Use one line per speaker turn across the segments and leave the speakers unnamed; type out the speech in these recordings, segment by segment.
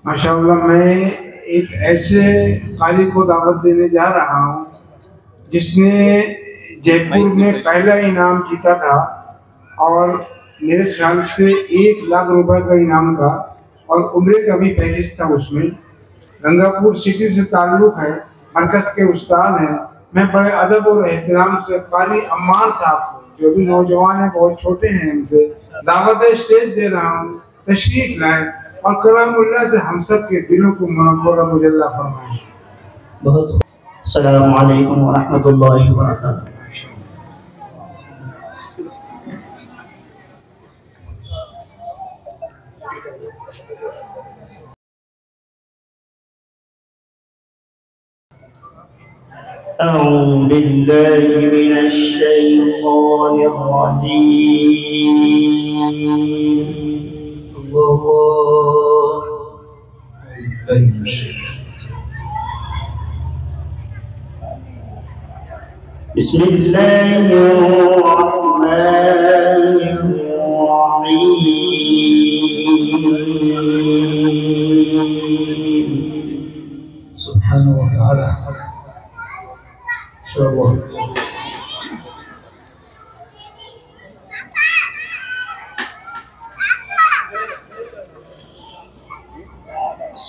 माशाअल्लाह, मैं एक ऐसे कारी को दावत देने जा रहा हूँ जिसने जयपुर में पहला इनाम जीता था और मेरे ख्याल से 1 लाख रुपए का इनाम था और उम्रे का भी पैकेज था उसमें। गंगापुर सिटी से ताल्लुक़ है, मरकज़ के उस्ताद हैं। मैं बड़े अदब और एहतराम से कारी अम्मार साहब को, जो भी नौजवान हैं, बहुत छोटे हैं, हमसे दावत स्टेज दे रहा हूँ, तशरीफ़ लाएँ और कलामुल्लाह से हम सब के दिलों को मुनव्वर मुजल्ला फरमाएं।
बहुत अस्सलामु अलैकुम व रहमतुल्लाहि व बरकातुहू। أعوذ بالله من الشيطان الرجيم. بسم الله الرحمن الرحيم. سبحانه وتعالى. إن شاء الله.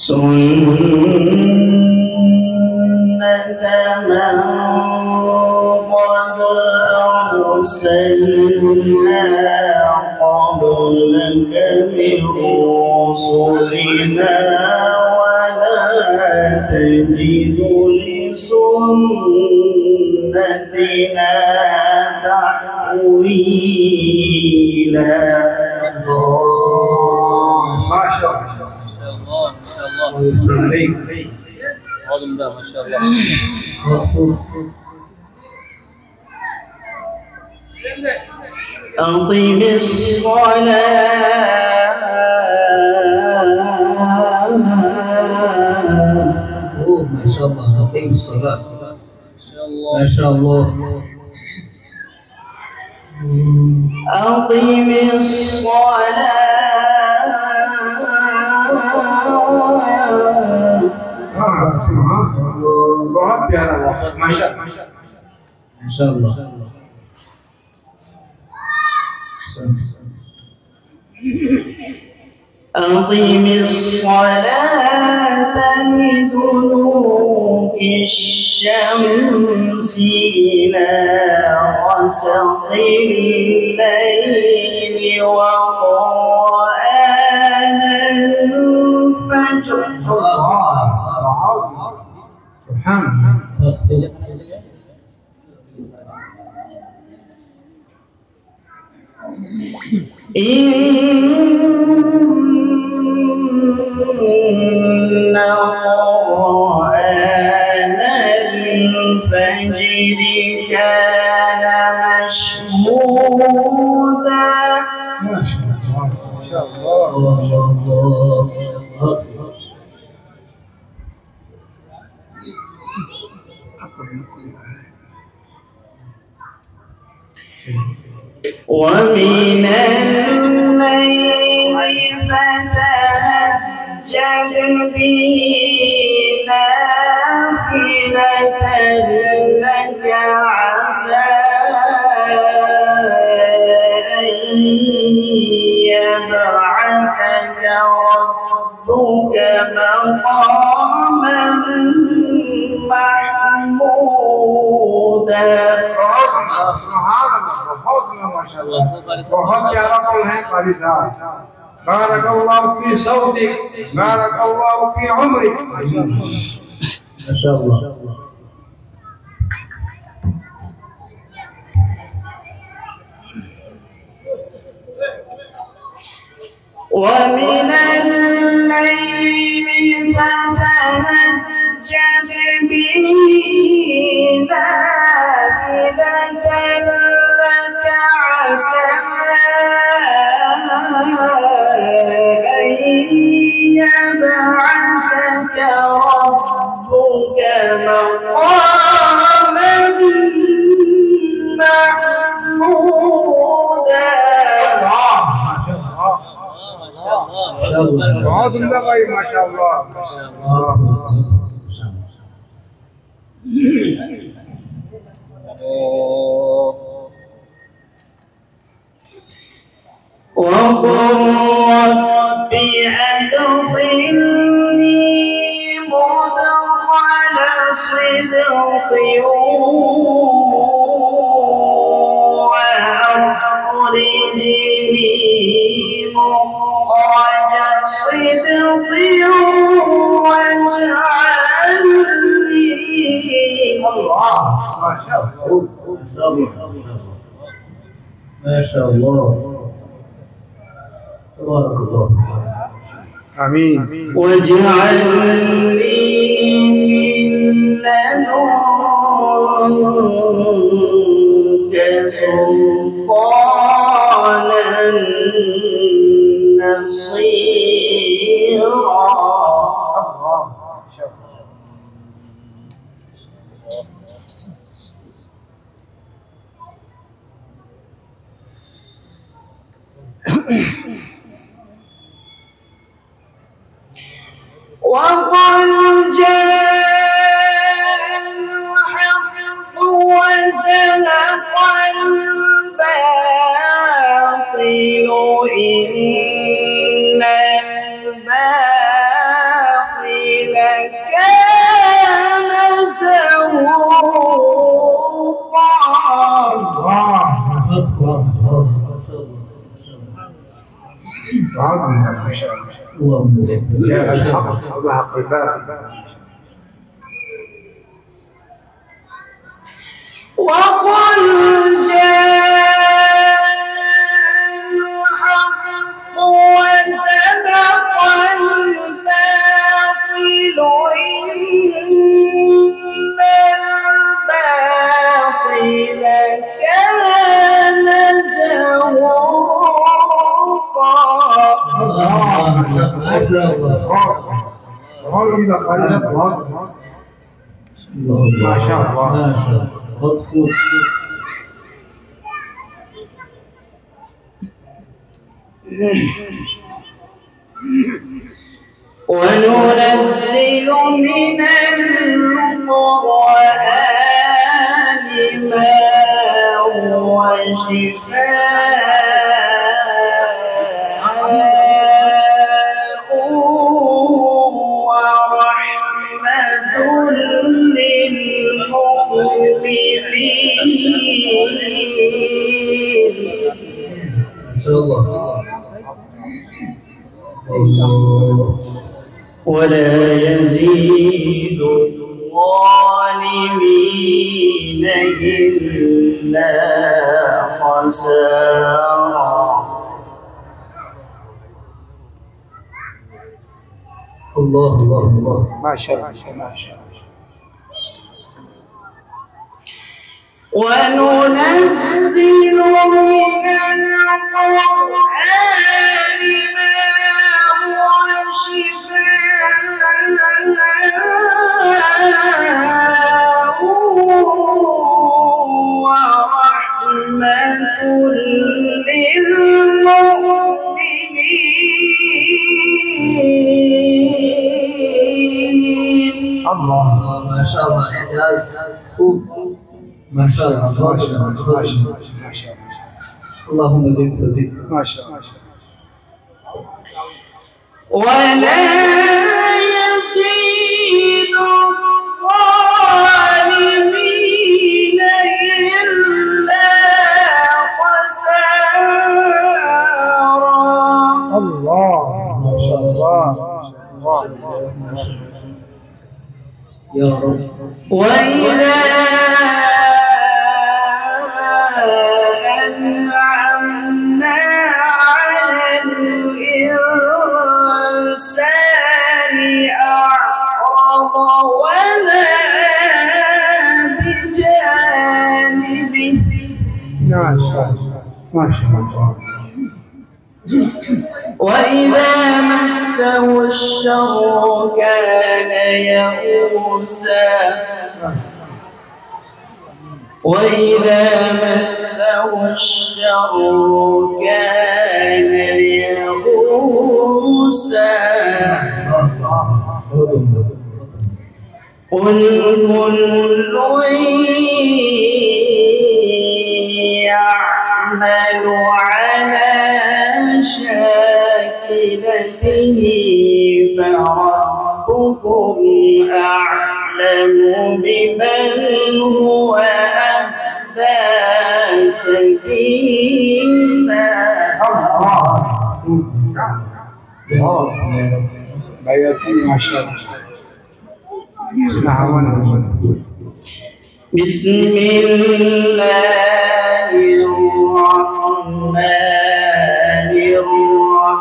سنة من قد أرسلنا قبلك من رسلنا ولا تجد لسنتنا تحويلا.
ما شاء الله
ما شاء الله.
أقم الصلاة. ما شاء الله. أقم الصلاة. ما شاء الله. أقم الصلاة.
बहुत प्यारा हुआ, माशाअल्लाह
माशाअल्लाह. أقم الصلاة لدلوك الشمس إلى غسق الليل وقرآن الفجر.
سبحان الله.
إن قرآن الفجر كان مشهودا.
ما شاء الله.
ومن الليل فتهجد به نافلة لك عسى أن يبعثك ربك مقاما محمودا.
बहुत प्यारा कौल है कारी साहब. बारक अल्लाह फी सौतिक, बारक अल्लाह फी उम्रिक.
माशाअल्लाह. ومن الليل فتهجد به نافلة لك عسى أن يبعثك ربك مقاما محمودا.
बहुत उम्दा भाई माशाअल्लाह।
وقل رب أدخلني مدخل صدق وأخرجني مخرج صدق واجعلني
الله ما شاء الله
ما شاء الله تبارك الله.
آمين.
واجعلني من لدنك سلطانا نصيرا.
الله ما شاء الله.
وقل جاء الحق وزهق الباطل إن الباطل كان زهوقا.
الله ما شاء الله. جاء الحق وزهق الباطل.
وقل جاء الحق وزهق الباطل إن الباطل كان زهوقا.
बहुत उम्दा ख्वाजा बहुत माशाअल्लाह।
وننزل من القرآن ما هو شفاء ورحمة للمؤمنين.
ما شاء الله.
ولا يزيد الظالمين إلا خسارا.
الله الله الله.
ما شاء الله ما شاء الله.
وننزل من القرآن ما هو شفاء ورحمة للمؤمنين.
الله
ما شاء الله إعجاز. ما شاء الله
ما شاء الله ما شاء الله ما شاء الله.
اللهم زد وزد.
ما شاء الله.
ولا يزيد الظالمين إلا خسارا.
الله ما شاء الله ما شاء الله.
يا رب.
وإذا أنعمنا على الإنسان أعرض ونأى بجانبه.
ما شاء الله ما شاء الله.
وإذا مسه الشر كان يئوسا. وإذا مسه الشر كان يئوسا. يوسى قل كل يعمل على شاكلته فربكم أعلم بمن هو أهدى سبيلا. بسم الله الرحمن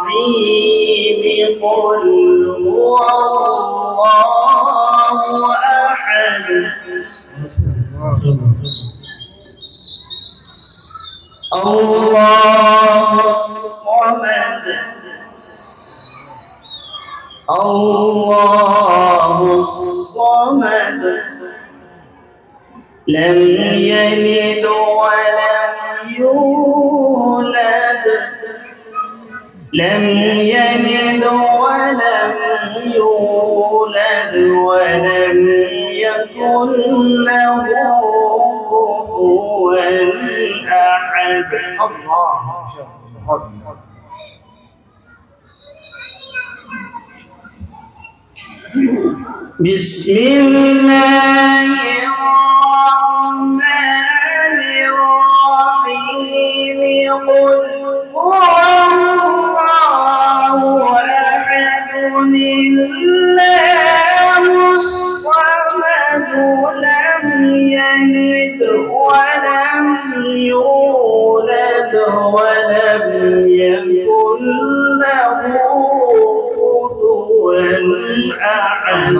الرحيم قل هو الله أحد الله الصمد الله الصمد لم يلد ولم يولد لم يلد ولم يولد ولم يكن له كفوا أحد. بسم الله الرحمن الرحيم قل هو الله أحد الله الصمد لم يلد ولم يولد ولم يكن له كفوا أحد.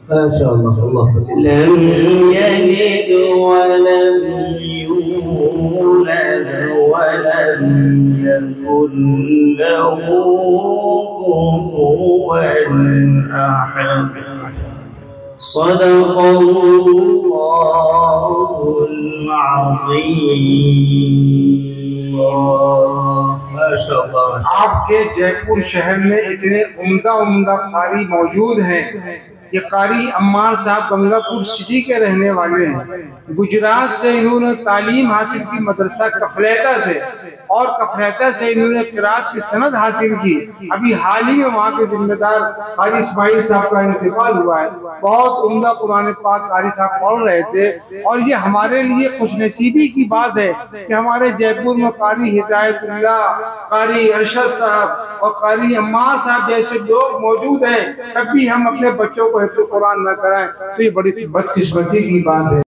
ما شاء الله الله
لم يلد ولم يولد ولم يكن له كفوا أحد. صدق الله العظيم.
ما شاء الله.
आपके जयपुर शहर में इतने उम्दा कारी मौजूद हैं। ये कारी अम्मार साहब गंगापुर सिटी के रहने वाले हैं। गुजरात से इन्होंने तालीम हासिल की मदरसा कफलैता से, और कफलैता से इन्होंने किरात की सनद हासिल की। अभी हाल ही में वहाँ के जिम्मेदार कारी इस्माइल साहब का इंतकाल हुआ है। बहुत उम्दा कुरान पाक कारी साहब पढ़ रहे थे, और ये हमारे लिए खुशनसीबी की बात है कि हमारे जयपुर में कारी हिदायतुल्लाह, कारी अरशद साहब और कारी अम्मार साहब जैसे लोग मौजूद हैं। तब भी हम अपने बच्चों को हिफ्ज़ कुरान न कराएं तो ये बड़ी बदकिस्मती की बात है।